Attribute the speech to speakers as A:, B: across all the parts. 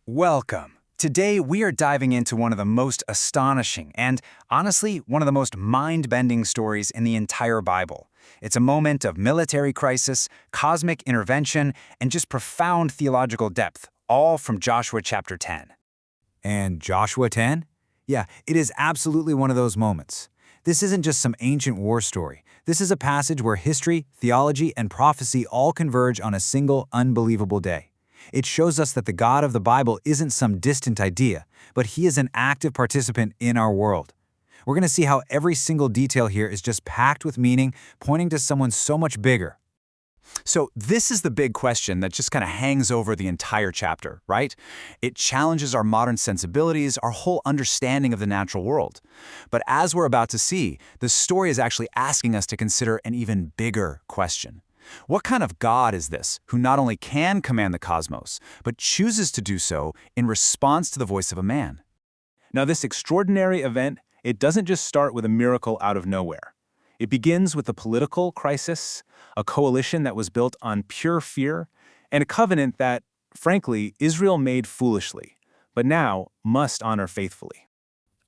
A: Welcome. Today we are diving into one of the most astonishing and, honestly, one of the most mind-bending stories in the entire Bible. It's a moment of military crisis, cosmic intervention, and just profound theological depth, all from Joshua chapter 10.
B: And Joshua 10? Yeah, it is absolutely one of those moments. This isn't just some ancient war story. This is a passage where history, theology, and prophecy all converge on a single, unbelievable day. It shows us that the God of the Bible isn't some distant idea, but He is an active participant in our world. We're going to see how every single detail here is just packed with meaning, pointing to someone so much bigger.
A: So this is the big question that just kind of hangs over the entire chapter, right? It challenges our modern sensibilities, our whole understanding of the natural world. But as we're about to see, the story is actually asking us to consider an even bigger question. What kind of God is this, who not only can command the cosmos, but chooses to do so in response to the voice of a man?
C: Now, this extraordinary event, it doesn't just start with a miracle out of nowhere. It begins with a political crisis, a coalition that was built on pure fear, and a covenant that, frankly, Israel made foolishly, but now must honor faithfully.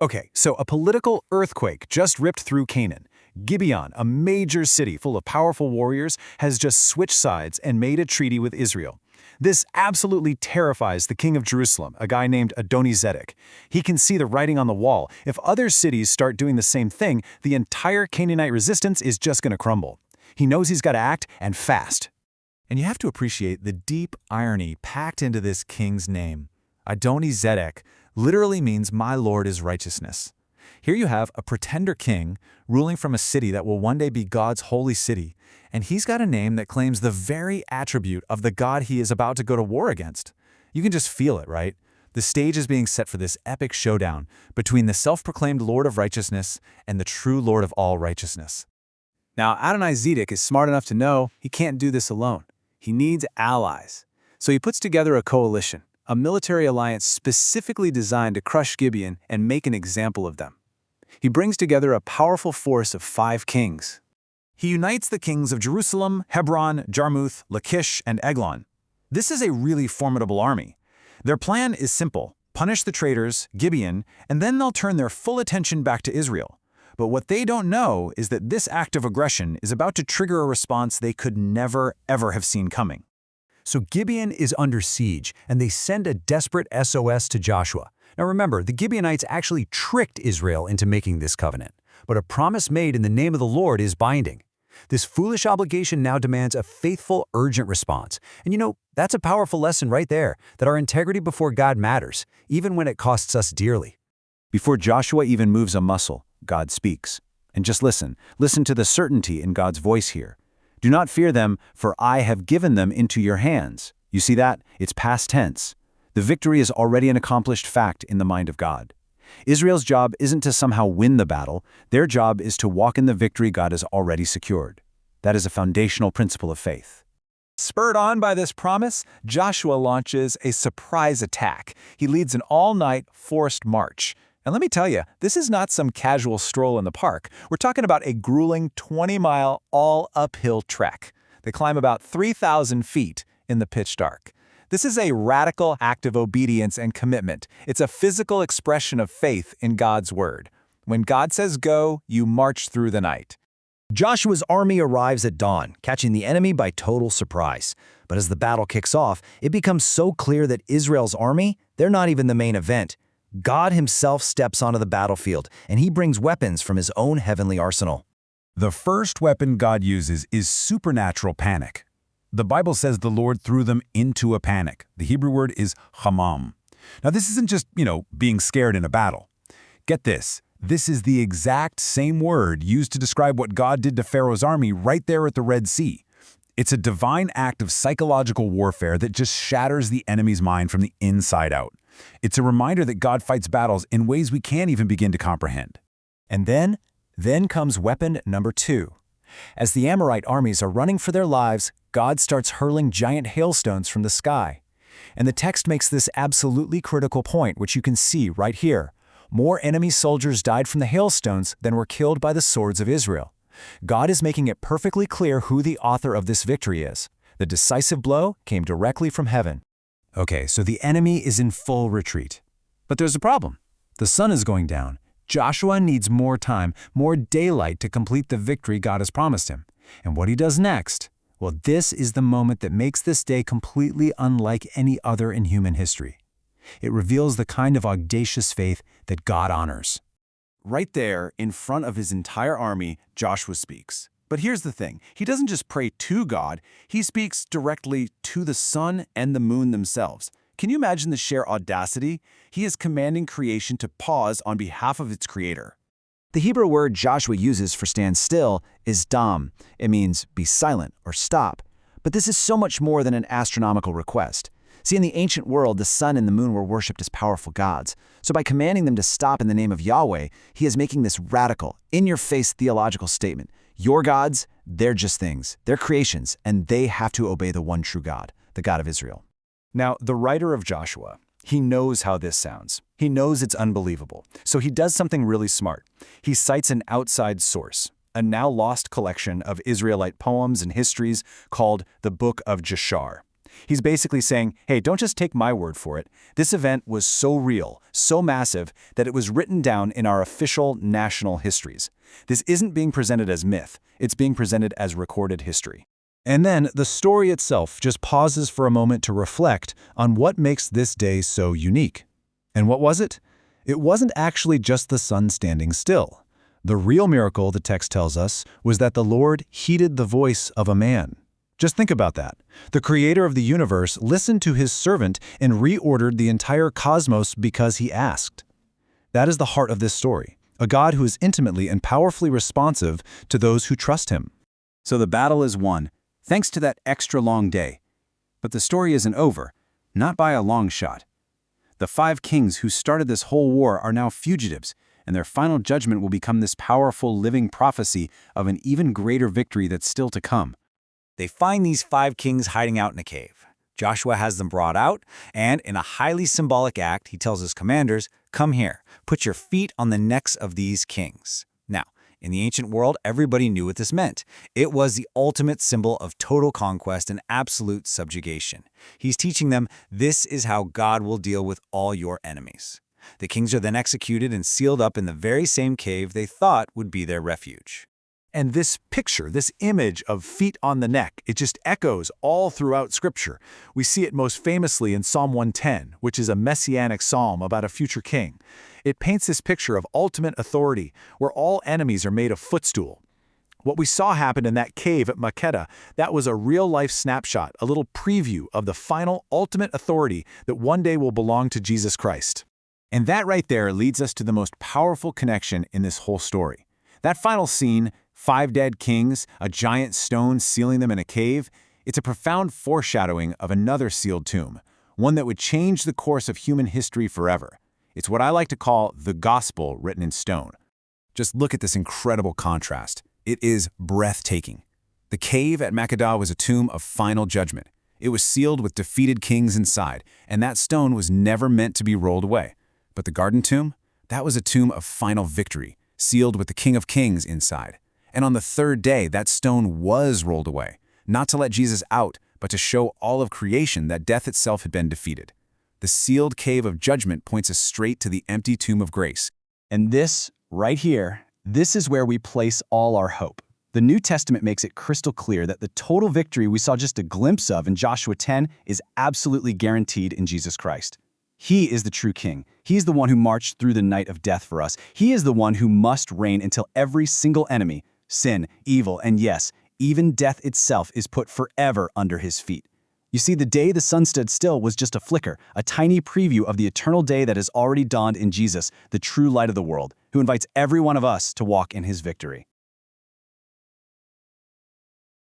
D: Okay, so a political earthquake just ripped through Canaan. Gibeon, a major city full of powerful warriors, has just switched sides and made a treaty with Israel. This absolutely terrifies the king of Jerusalem, a guy named Adoni-Zedek. He can see the writing on the wall. If other cities start doing the same thing, the entire Canaanite resistance is just going to crumble. He knows he's got to act, and fast.
B: And you have to appreciate the deep irony packed into this king's name. Adoni-Zedek literally means "my Lord is righteousness." Here you have a pretender king ruling from a city that will one day be God's holy city, and he's got a name that claims the very attribute of the God he is about to go to war against. You can just feel it, right? The stage is being set for this epic showdown between the self-proclaimed Lord of righteousness and the true Lord of all righteousness.
C: Now, Adoni-Zedek is smart enough to know he can't do this alone. He needs allies. So he puts together a coalition, a military alliance specifically designed to crush Gibeon and make an example of them. He brings together a powerful force of 5 kings.
D: He unites the kings of Jerusalem, Hebron, Jarmuth, Lachish, and Eglon. This is a really formidable army. Their plan is simple: punish the traitors, Gibeon, and then they'll turn their full attention back to Israel. But what they don't know is that this act of aggression is about to trigger a response they could never, ever have seen coming. So Gibeon is under siege, and they send a desperate SOS to Joshua. Now remember, the Gibeonites actually tricked Israel into making this covenant, but a promise made in the name of the Lord is binding. This foolish obligation now demands a faithful, urgent response. And you know, that's a powerful lesson right there, that our integrity before God matters, even when it costs us dearly.
B: Before Joshua even moves a muscle, God speaks. And just listen to the certainty in God's voice here. Do not fear them, for I have given them into your hands. You see that? It's past tense. The victory is already an accomplished fact in the mind of God. Israel's job isn't to somehow win the battle. Their job is to walk in the victory God has already secured. That is a foundational principle of faith.
C: Spurred on by this promise, Joshua launches a surprise attack. He leads an all-night forced march. And let me tell you, this is not some casual stroll in the park. We're talking about a grueling 20-mile all-uphill trek. They climb about 3,000 feet in the pitch dark. This is a radical act of obedience and commitment. It's a physical expression of faith in God's word. When God says go, you march through the night.
E: Joshua's army arrives at dawn, catching the enemy by total surprise. But as the battle kicks off, it becomes so clear that Israel's army, they're not even the main event. God himself steps onto the battlefield, and he brings weapons from his own heavenly arsenal.
D: The first weapon God uses is supernatural panic. The Bible says the Lord threw them into a panic. The Hebrew word is hamam. Now this isn't just, being scared in a battle. Get this. This is the exact same word used to describe what God did to Pharaoh's army right there at the Red Sea. It's a divine act of psychological warfare that just shatters the enemy's mind from the inside out. It's a reminder that God fights battles in ways we can't even begin to comprehend.
E: And then comes weapon number 2. As the Amorite armies are running for their lives, God starts hurling giant hailstones from the sky. And the text makes this absolutely critical point, which you can see right here. More enemy soldiers died from the hailstones than were killed by the swords of Israel. God is making it perfectly clear who the author of this victory is. The decisive blow came directly from heaven. Okay, so the enemy is in full retreat. But there's a problem. The sun is going down. Joshua needs more time, more daylight to complete the victory God has promised him. And what he does next? Well, this is the moment that makes this day completely unlike any other in human history. It reveals the kind of audacious faith that God honors.
D: Right there, in front of his entire army, Joshua speaks. But here's the thing. He doesn't just pray to God, he speaks directly to the sun and the moon themselves. Can you imagine the sheer audacity? He is commanding creation to pause on behalf of its creator.
A: The Hebrew word Joshua uses for stand still is dam. It means be silent or stop. But this is so much more than an astronomical request. See, in the ancient world, the sun and the moon were worshipped as powerful gods. So by commanding them to stop in the name of Yahweh, he is making this radical, in-your-face theological statement. Your gods, they're just things. They're creations, and they have to obey the one true God, the God of Israel.
E: Now, the writer of Joshua, he knows how this sounds. He knows it's unbelievable. So he does something really smart. He cites an outside source, a now lost collection of Israelite poems and histories called the Book of Jashar. He's basically saying, hey, don't just take my word for it. This event was so real, so massive, that it was written down in our official national histories. This isn't being presented as myth. It's being presented as recorded history. And then the story itself just pauses for a moment to reflect on what makes this day so unique. And what was it? It wasn't actually just the sun standing still. The real miracle, the text tells us, was that the Lord heeded the voice of a man. Just think about that. The creator of the universe listened to his servant and reordered the entire cosmos because he asked. That is the heart of this story, a God who is intimately and powerfully responsive to those who trust him.
D: So the battle is won, thanks to that extra long day. But the story isn't over, not by a long shot. The 5 kings who started this whole war are now fugitives, and their final judgment will become this powerful living prophecy of an even greater victory that's still to come.
C: They find these 5 kings hiding out in a cave. Joshua has them brought out, and in a highly symbolic act, he tells his commanders, come here, put your feet on the necks of these kings. Now, in the ancient world, everybody knew what this meant. It was the ultimate symbol of total conquest and absolute subjugation. He's teaching them this is how God will deal with all your enemies. The kings are then executed and sealed up in the very same cave they thought would be their refuge.
B: And this picture, this image of feet on the neck, it just echoes all throughout Scripture. We see it most famously in Psalm 110, which is a messianic psalm about a future king. It paints this picture of ultimate authority, where all enemies are made a footstool. What we saw happen in that cave at Makkedah, that was a real-life snapshot, a little preview of the final ultimate authority that one day will belong to Jesus Christ. And that right there leads us to the most powerful connection in this whole story. That final scene, 5 dead kings, a giant stone sealing them in a cave, it's a profound foreshadowing of another sealed tomb, one that would change the course of human history forever. It's what I like to call the gospel written in stone. Just look at this incredible contrast. It is breathtaking. The cave at Makkedah was a tomb of final judgment. It was sealed with defeated kings inside, and that stone was never meant to be rolled away. But the garden tomb? That was a tomb of final victory, sealed with the King of Kings inside. And on the 3rd day, that stone was rolled away, not to let Jesus out, but to show all of creation that death itself had been defeated. The sealed cave of judgment points us straight to the empty tomb of grace.
E: And this, right here, this is where we place all our hope. The New Testament makes it crystal clear that the total victory we saw just a glimpse of in Joshua 10 is absolutely guaranteed in Jesus Christ. He is the true king. He's the one who marched through the night of death for us. He is the one who must reign until every single enemy, sin, evil, and yes, even death itself is put forever under his feet. You see, the day the sun stood still was just a flicker, a tiny preview of the eternal day that has already dawned in Jesus, the true light of the world, who invites every one of us to walk in his victory.